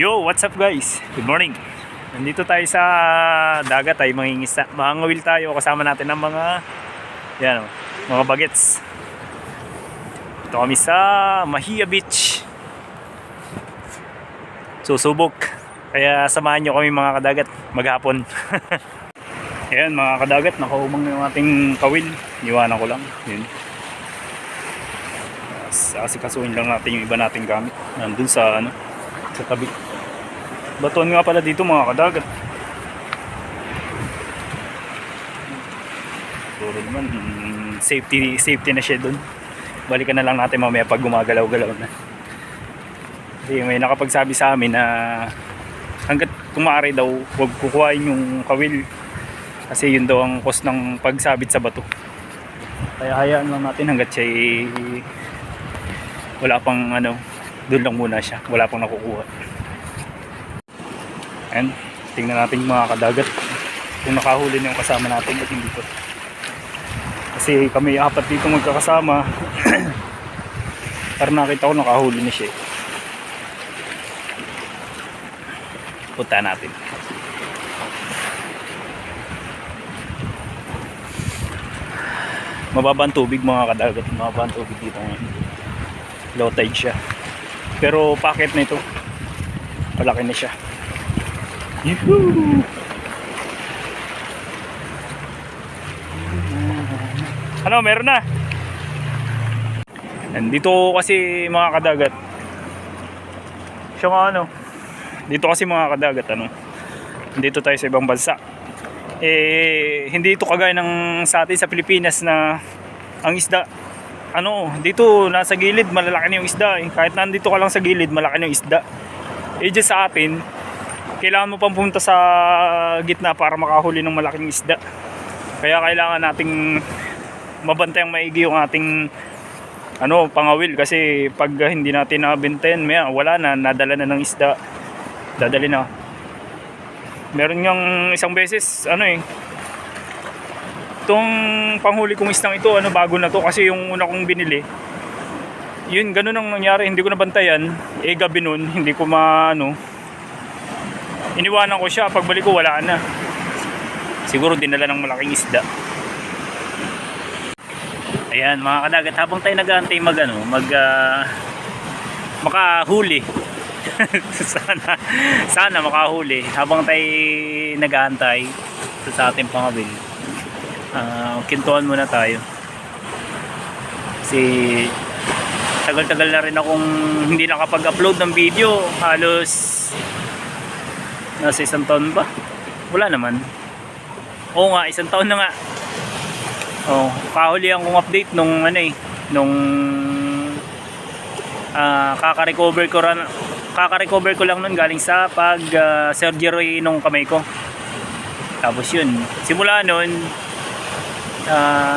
Yo, what's up guys? Good morning. Nandito tayo sa dagat ay mangingisda. Mangangawil tayo kasama natin ng mga mga bagets. Ito kami sa Mahia Beach. Susubok. Kaya samahan nyo kami mga kadagat maghapon. Ayan mga kadagat, nakaumang na yung ating kawil. Iwanan ko lang. Yun. Asikasuhin lang natin yung iba nating gamit. Nandun sa sa tabi. Batuan nga pala dito mga kadagat. Puro naman safety na siya doon. Balikan na lang natin mamaya pag gumagalaw-galaw na. Kasi may nakapagsabi sa amin na hanggat kumari daw huwag kukuhain yung kawil kasi yun daw ang cost ng pagsabit sa bato. Kaya hayaan lang natin hanggat siya wala pang doon lang muna siya, wala pang nakukuha. And tingnan natin mga kadagat kung nakahuli na yung kasama natin at hindi ko. Kasi kami apat dito magkakasama. Para nakita ko nakahuli na siya. Punta natin. Mababa ang tubig mga kadagat, mababa ang tubig dito ngayon. Low tide siya. Pero packet na ito. Malaki na siya. Yuhuu! Meron na. Nandito kasi mga kadagat. Siya dito kasi mga kadagat dito tayo sa ibang bansa. Hindi ito kagaya ng sa atin sa Pilipinas na ang isda dito nasa gilid malalaki na yung isda kahit nandito ka lang sa gilid malaki na yung isda. Dyan sa atin kailangan mo pang pumunta sa gitna para makahuli ng malaking isda. Kaya kailangan nating mabantay ang maigi yung ating pangawil kasi pag hindi natin nabentayan wala na, nadala na ng isda, dadali na. Meron ngang isang beses itong panghuli kong isdang ito bago na to kasi yung una kong binili yun ganun ang nangyari, hindi ko nabantayan gabi nun, hindi ko iniwanan ko siya, pagbalik ko wala na, siguro dinala ng malaking isda. Ayan mga kadagat, habang tayo nag-aantay makahuli sana makahuli habang tayo nag-aantay sa ating pangawil. Kintuhan muna tayo kasi tagal-tagal na rin akong hindi nakapag-upload ng video, halos nasa 1 taon ba? Wala naman. Oo nga, 1 taon na nga. Kahulihan kong update nung kaka-recover ko lang nun galing sa surgery nung kamay ko. Tapos yun, simula nun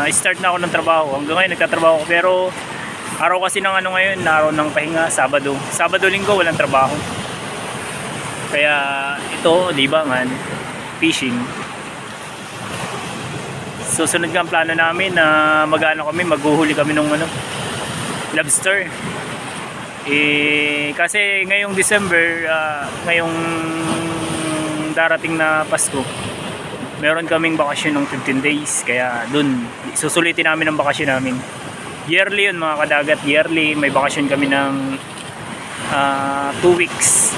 start na ako ng trabaho. Hanggang ngayon nagtatrabaho ko, pero araw kasi ng ngayon, araw ng pahinga, Sabado, Linggo walang trabaho. Kaya ito, libangan, fishing. Susunod nga ang plano namin na maghuhuli kami ng lobster. Kasi ngayong December, ngayong darating na Pasko, meron kaming bakasyon ng 15 days. Kaya dun, susulitin namin ang bakasyon namin. Yearly yun mga kadagat, yearly may bakasyon kami ng 2 weeks.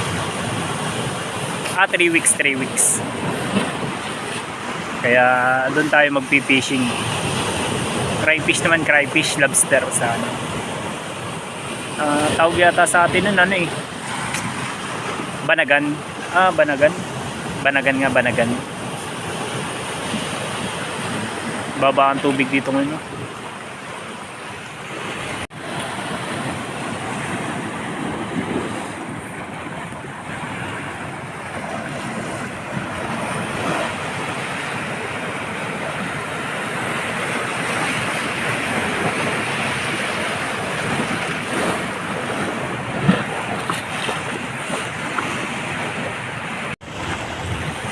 3 weeks. Kaya doon tayo magpi-fishing. Crayfish, lobster sa tawag yata sa atin nun Banagan. Banagan. Baba ang tubig dito ngayon.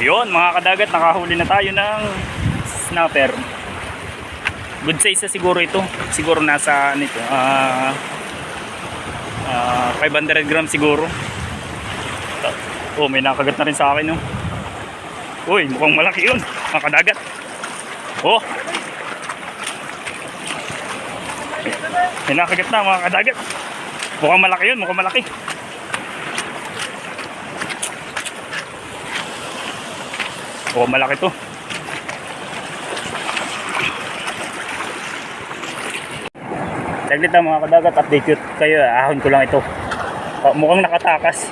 Yun mga kadagat, nakahuli na tayo ng snapper. Good size siguro ito. Siguro nasa 500 grams siguro. Oh, may nakagat na rin sa akin, no. Uy, mukhang malaki yun, mga kadagat. Oh, may nakagat na, mga kadagat. Mukhang malaki yun, mukhang malaki. Mukhang malaki to. Saglit lang mga kadagat, update kayo. Ahon ko lang ito. Oh, mukhang nakatakas.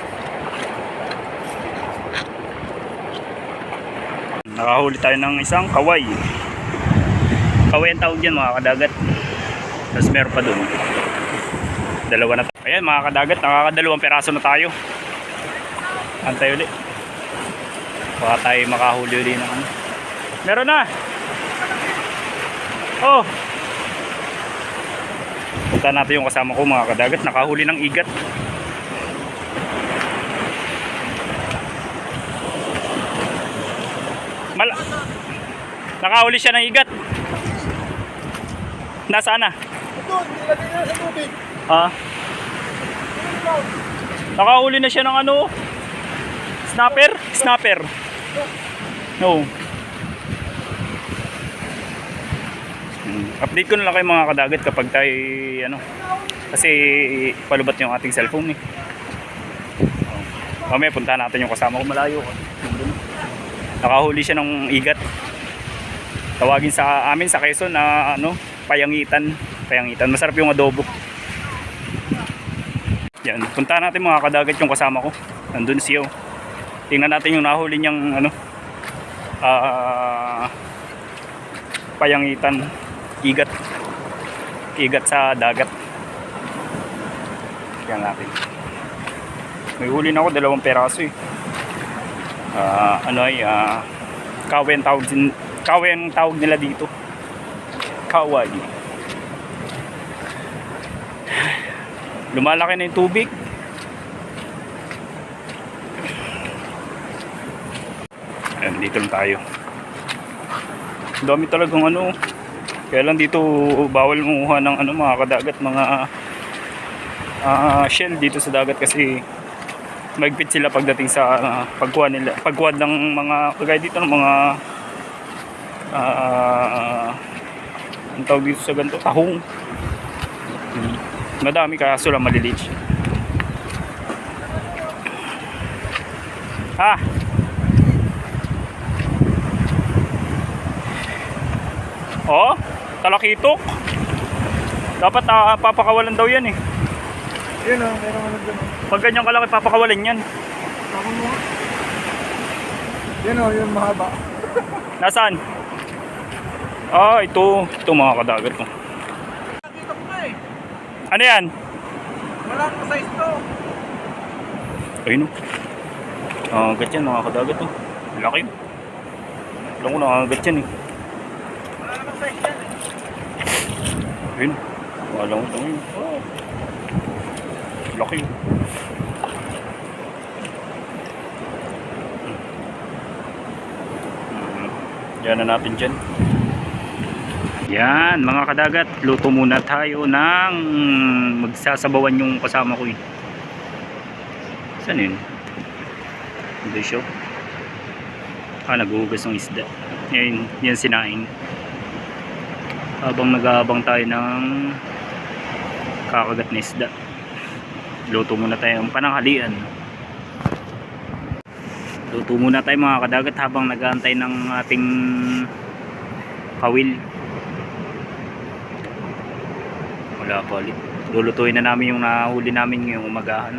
Nakahuli tayo ng isang kaway. Kaway ang tawag yan mga kadagat. Tapos meron pa dun. Dalawa na tayo. Ayan mga kadagat, nakakadalawang peraso na tayo. Antay ulit. Baka tayo makahuli ulit ng ano. Meron na! Oh! Punta natin yung kasama ko mga kadagat. Nakahuli ng igat. Nakahuli siya ng igat. Nasaan na? Doon, nilagay na sa tubig. Ah. Nakahuli na siya ng ano? Snapper? Snapper. No. Update ko na lang kayo mga kadagat kapag tayo ano. Kasi palubat yung ating cellphone eh. Mamaya punta natin yung kasama ko malayo. Nakahuli siya ng igat. Tawagin sa amin sa Quezon na ano, payangitan. Payangitan. Masarap yung adobo. Yan, punta natin mga kadagat yung kasama ko. Nandun siya. Tingnan natin yung nahuli niyang ano, payangitan. Igat. Igat sa dagat. Tingnan natin. May huli na ako 2 peraso eh. Ano ay kaway ang tawag din. Kaway ang tawag nila dito. Kaway. Lumalaki na yung tubig. Ayan, dito lang tayo. Dami talagang ano. Kaya lang dito bawal manguha ng ano, mga kadagat, mga shell dito sa dagat kasi magpit sila pagdating sa pagkuha nila. Pagkuha ng mga kagaya dito ng mga ang tawag dito sa ganito, tahong. Madami kaso lang maliliit. Ha? Oh, talakitok. Dapat papakawalan daw yan eh. Yun o, meron ano dyan. Pag ganyan kalaki papakawalan yan. Ako mo. Yun o, yun mahaba. Nasaan? Ito mga kadagat mo. Nakita ko na eh. Ano yan? Wala nang size to. Ayun o. Nakagat yan mga kadagat o. Laki. Alam ko nakagat yan eh. Wala nang size yan eh. Ayun. Alam ko ito. Laki. Yan na natin dyan. Yan mga kadagat, luto muna tayo ng magsasabawan yung kasama ko eh. Saan yun? Hindi siya. Naghuhugas ng isda. Yan sinain. Habang nag-aabang tayo ng kakagat na isda, luto muna tayo ng pananghalian. Luto muna tayo mga kadagat habang nag-aantay ng ating kawil. Wala pa ulit. Lulutuin na namin yung nahuli namin ngayong umagahan.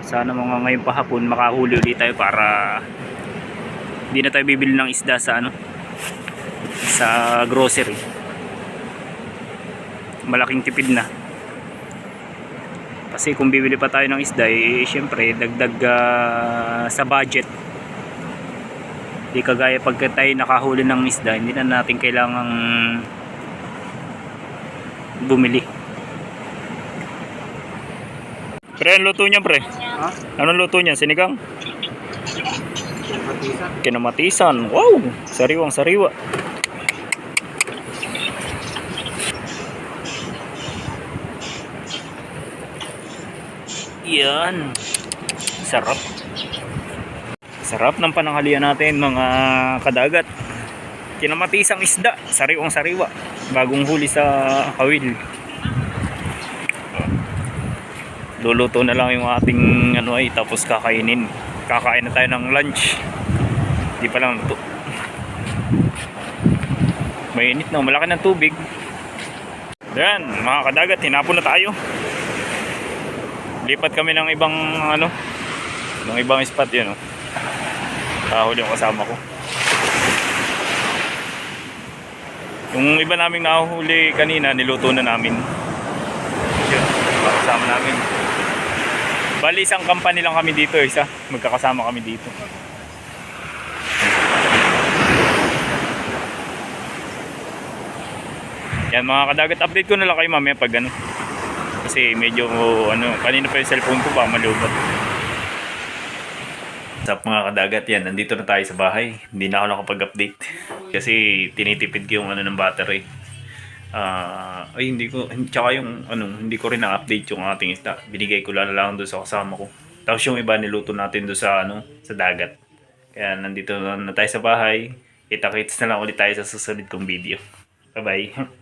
Sana mga ngayon pa hapon makahuli ulit tayo para hindi na tayo bibili ng isda sa ano, sa grocery. Malaking tipid na. Kasi kung bibili pa tayo ng isda, syempre dagdag sa budget. Di kagaya pagka tayo nakahuli ng isda, hindi na natin kailangang bumili. Pre, ano luto niya pre? Ha? Anong luto niya? Sinigang? Matisan. Kinamatisan. Wow! Sariwang sariwa. Yan. sarap. Sarap ng pananghalian natin mga kadagat. Kinamatisang isda, sariwang sariwa. Bagong huli sa kawil. Luluto na lang yung ating ano ay tapos kakainin. Kakain na tayo ng lunch. Di pa lang luto. Mainit na, malaki ng tubig. Yan, mga kadagat, hinapon na tayo. Lipat kami ng ibang ano, ng ibang spot yun. Kahuli yung kasama ko. Yung iba naming nahuhuli kanina, niluto na namin. Yun, kasama namin. Bali, isang company lang kami dito, isa. Magkakasama kami dito. Yan mga kadagat, update ko na lang kayo mamaya pag ano. Kasi medyo ano, kanina pa yung cellphone ko ba malubat. What's up mga kadagat, yan, nandito na tayo sa bahay. Hindi na ako nakapag-update. Kasi tinitipid ko yung ano ng battery. Ay hindi ko, tsaka yung ano, hindi ko rin na-update yung ating isda. Binigay ko lang doon sa kasama ko. Tapos yung iba niluto natin doon sa ano, sa dagat. Kaya nandito na tayo sa bahay. Kita-kits na lang ulit tayo sa susunod kong video. Bye bye.